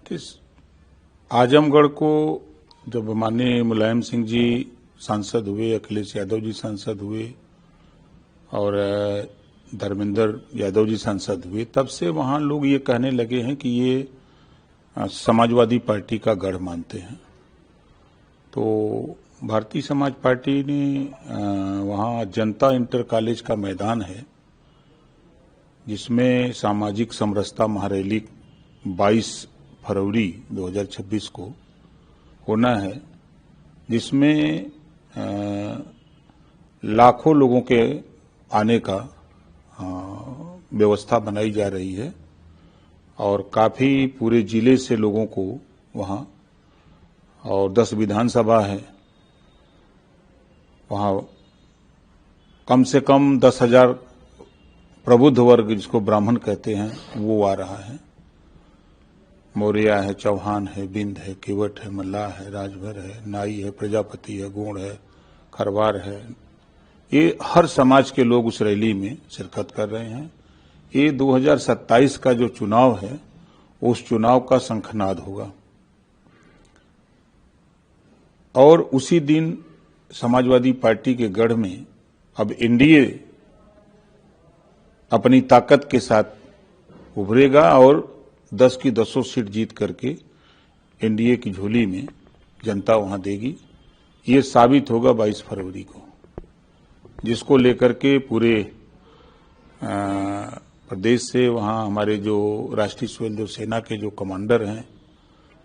कि आजमगढ़ को जब माननीय मुलायम सिंह जी सांसद हुए, अखिलेश यादव जी सांसद हुए और धर्मेंद्र यादव जी सांसद हुए, तब से वहां लोग ये कहने लगे हैं कि ये समाजवादी पार्टी का गढ़ मानते हैं। तो भारतीय समाज पार्टी ने वहां जनता इंटर कॉलेज का मैदान है, जिसमें सामाजिक समरसता महारैली 22 फरवरी 2026 को होना है, जिसमें लाखों लोगों के आने का व्यवस्था बनाई जा रही है और काफी पूरे जिले से लोगों को वहां, और 10 विधानसभा है, वहां कम से कम 10,000 प्रबुद्ध वर्ग, जिसको ब्राह्मण कहते हैं, वो आ रहा है। मौर्य है, चौहान है, बिंद है, केवट है, मल्लाह है, राजभर है, नाई है, प्रजापति है, गोंड है, खरवार है। ये हर समाज के लोग उस रैली में शिरकत कर रहे हैं। ये 2027 का जो चुनाव है, उस चुनाव का शंखनाद होगा। और उसी दिन समाजवादी पार्टी के गढ़ में अब एनडीए अपनी ताकत के साथ उभरेगा और 10 की 10 सीट जीत करके एनडीए की झोली में जनता वहां देगी। ये साबित होगा 22 फरवरी को, जिसको लेकर के पूरे प्रदेश से वहां हमारे जो राष्ट्रीय स्वयं सेना के जो कमांडर हैं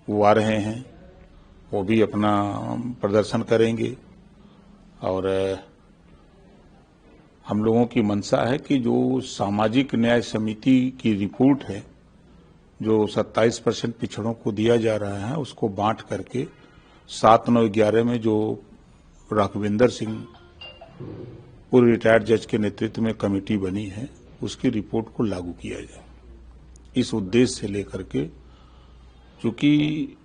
वो आ रहे हैं, वो भी अपना प्रदर्शन करेंगे। और हम लोगों की मंशा है कि जो सामाजिक न्याय समिति की रिपोर्ट है, जो 27% पिछड़ों को दिया जा रहा है, उसको बांट करके 7, 9, 11 में जो राघवेंद्र सिंह पूर्व रिटायर्ड जज के नेतृत्व में कमेटी बनी है, उसकी रिपोर्ट को लागू किया जाए। इस उद्देश्य से लेकर के, क्योंकि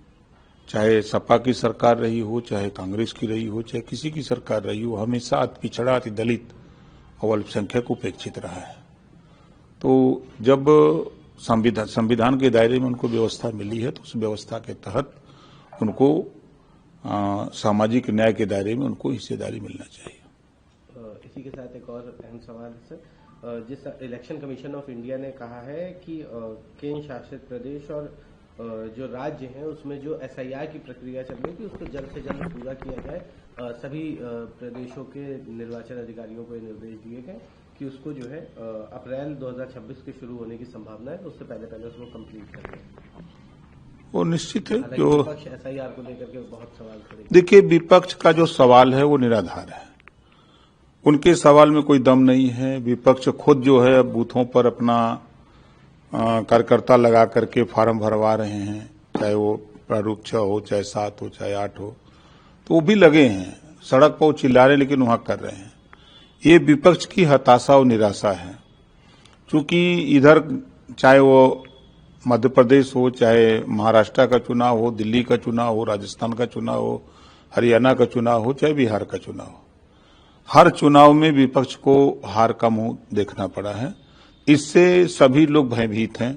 चाहे सपा की सरकार रही हो, चाहे कांग्रेस की रही हो, चाहे किसी की सरकार रही हो, हमेशा अति पिछड़ा, अति दलित और अल्पसंख्यक उपेक्षित रहा है। तो जब संविधान के दायरे में उनको व्यवस्था मिली है, तो उस व्यवस्था के तहत उनको सामाजिक न्याय के दायरे में उनको हिस्सेदारी मिलना चाहिए। इसी के साथ एक और अहम सवाल है सर, जिस इलेक्शन कमीशन ऑफ इंडिया ने कहा है कि केंद्र शासित प्रदेश और जो राज्य हैं उसमें जो एसआईआर की प्रक्रिया चल रही थी उसको जल्द से जल्द पूरा किया जाए। सभी प्रदेशों के निर्वाचन अधिकारियों को ये निर्देश दिए गए कि उसको जो है अप्रैल 2026 के शुरू होने की संभावना है, तो उससे पहले उसको कंप्लीट कर दें। वो निश्चित है। जो विपक्ष एसआईआर को लेकर के बहुत सवाल करेगा। देखिए, विपक्ष का जो सवाल है वो निराधार है, उनके सवाल में कोई दम नहीं है। विपक्ष खुद जो है बूथों पर अपना कार्यकर्ता लगा करके फार्म भरवा रहे हैं, चाहे वो प्रारूप 6 हो, चाहे 7 हो, चाहे 8 हो, तो वो भी लगे हैं सड़क पर, वो चिल्ला रहे, लेकिन वहां कर रहे हैं। ये विपक्ष की हताशा और निराशा है, क्योंकि इधर चाहे वो मध्य प्रदेश हो, चाहे महाराष्ट्र का चुनाव हो, दिल्ली का चुनाव हो, राजस्थान का चुनाव हो, हरियाणा का चुनाव हो, चाहे बिहार का चुनाव हो, हर चुनाव में विपक्ष को हार का मुंह देखना पड़ा है। इससे सभी लोग भयभीत हैं।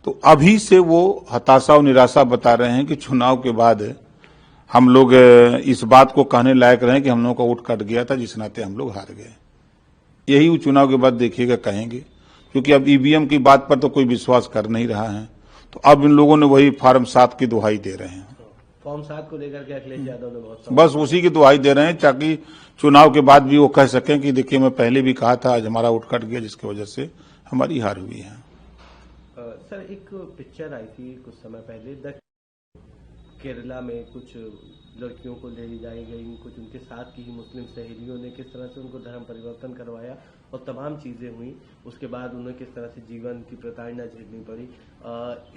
तो अभी से वो हताशा और निराशा बता रहे हैं कि चुनाव के बाद हम लोग इस बात को कहने लायक रहे कि हम लोगों का वोट कट गया था, जिस नाते हम लोग हार गए। यही वो चुनाव के बाद देखिएगा कहेंगे, क्योंकि अब ईवीएम की बात पर तो कोई विश्वास कर नहीं रहा है। तो अब इन लोगों ने वही फॉर्म 7 की दुहाई दे रहे हैं। फॉर्म 7 को लेकर के अखिलेश यादव ने बहुत बस उसी की दुहाई दे रहे हैं, ताकि चुनाव के बाद भी वो कह सकें कि देखिए मैं पहले भी कहा था, आज हमारा वोट कट गया, जिसकी वजह से हमारी हार हुई है। सर, एक पिक्चर आई थी कुछ समय पहले, केरला में कुछ लड़कियों को ले जाई गई, कुछ उनके साथ की ही मुस्लिम सहेलियों ने किस तरह से उनको धर्म परिवर्तन करवाया और तमाम चीजें हुई। उसके बाद उन्हें किस तरह से जीवन की प्रताड़ना झेलनी पड़ी।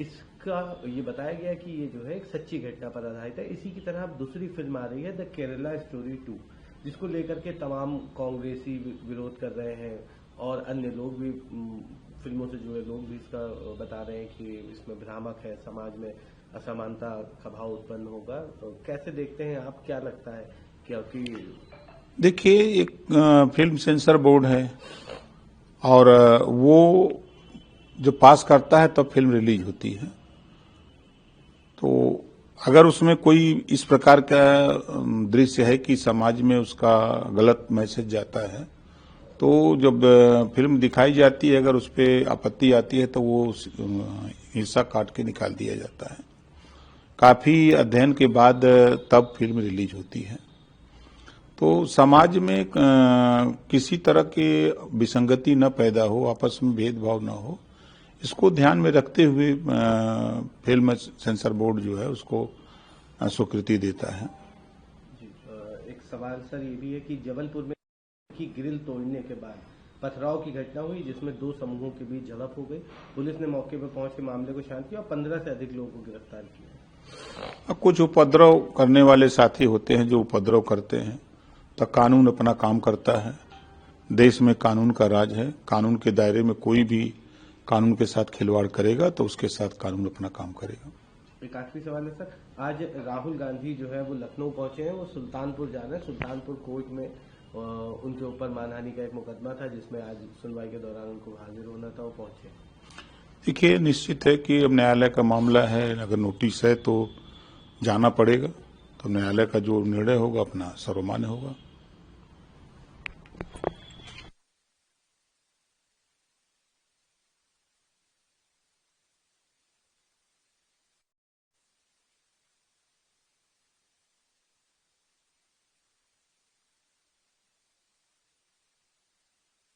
इसका ये बताया गया कि ये जो है एक सच्ची घटना पर आधारित है। इसी की तरह अब दूसरी फिल्म आ रही है, द केरला स्टोरी 2, जिसको लेकर के तमाम कांग्रेसी विरोध कर रहे हैं और अन्य लोग भी, फिल्मों से जुड़े लोग भी इसका बता रहे हैं कि इसमें भ्रामक है, समाज में असमानता का भाव उत्पन्न होगा। तो कैसे देखते हैं आप, क्या लगता है? क्योंकि देखिए, एक फिल्म सेंसर बोर्ड है और वो जो पास करता है तब फिल्म रिलीज होती है। तो अगर उसमें कोई इस प्रकार का दृश्य है कि समाज में उसका गलत मैसेज जाता है, तो जब फिल्म दिखाई जाती है, अगर उस पर आपत्ति आती है तो वो हिस्सा काट के निकाल दिया जाता है। काफी अध्ययन के बाद तब फिल्म रिलीज होती है। तो समाज में किसी तरह के विसंगति न पैदा हो, आपस में भेदभाव न हो, इसको ध्यान में रखते हुए फिल्म सेंसर बोर्ड जो है उसको स्वीकृति देता है। जी, एक सवाल सर ये भी है कि जबलपुर में की ग्रिल तोड़ने के बाद पथराव की घटना हुई जिसमें 2 समूहों के बीच झड़प हो गई। पुलिस ने मौके पर पहुंच के मामले को शांत किया और 15 से अधिक लोगों को गिरफ्तार किया। कुछ उपद्रव करने वाले साथी होते हैं जो उपद्रव करते हैं, तो कानून अपना काम करता है। देश में कानून का राज है। कानून के दायरे में कोई भी कानून के साथ खिलवाड़ करेगा तो उसके साथ कानून अपना काम करेगा। एक आखिरी सवाल है सर, आज राहुल गांधी जो है वो लखनऊ पहुंचे हैं, वो सुल्तानपुर जा रहे हैं। सुल्तानपुर कोर्ट में उनके ऊपर मानहानि का एक मुकदमा था जिसमें आज सुनवाई के दौरान उनको हाजिर होना था, वो पहुंचे। देखिए, निश्चित है कि अब न्यायालय का मामला है, अगर नोटिस है तो जाना पड़ेगा, तो न्यायालय का जो निर्णय होगा अपना सर्वमान्य होगा।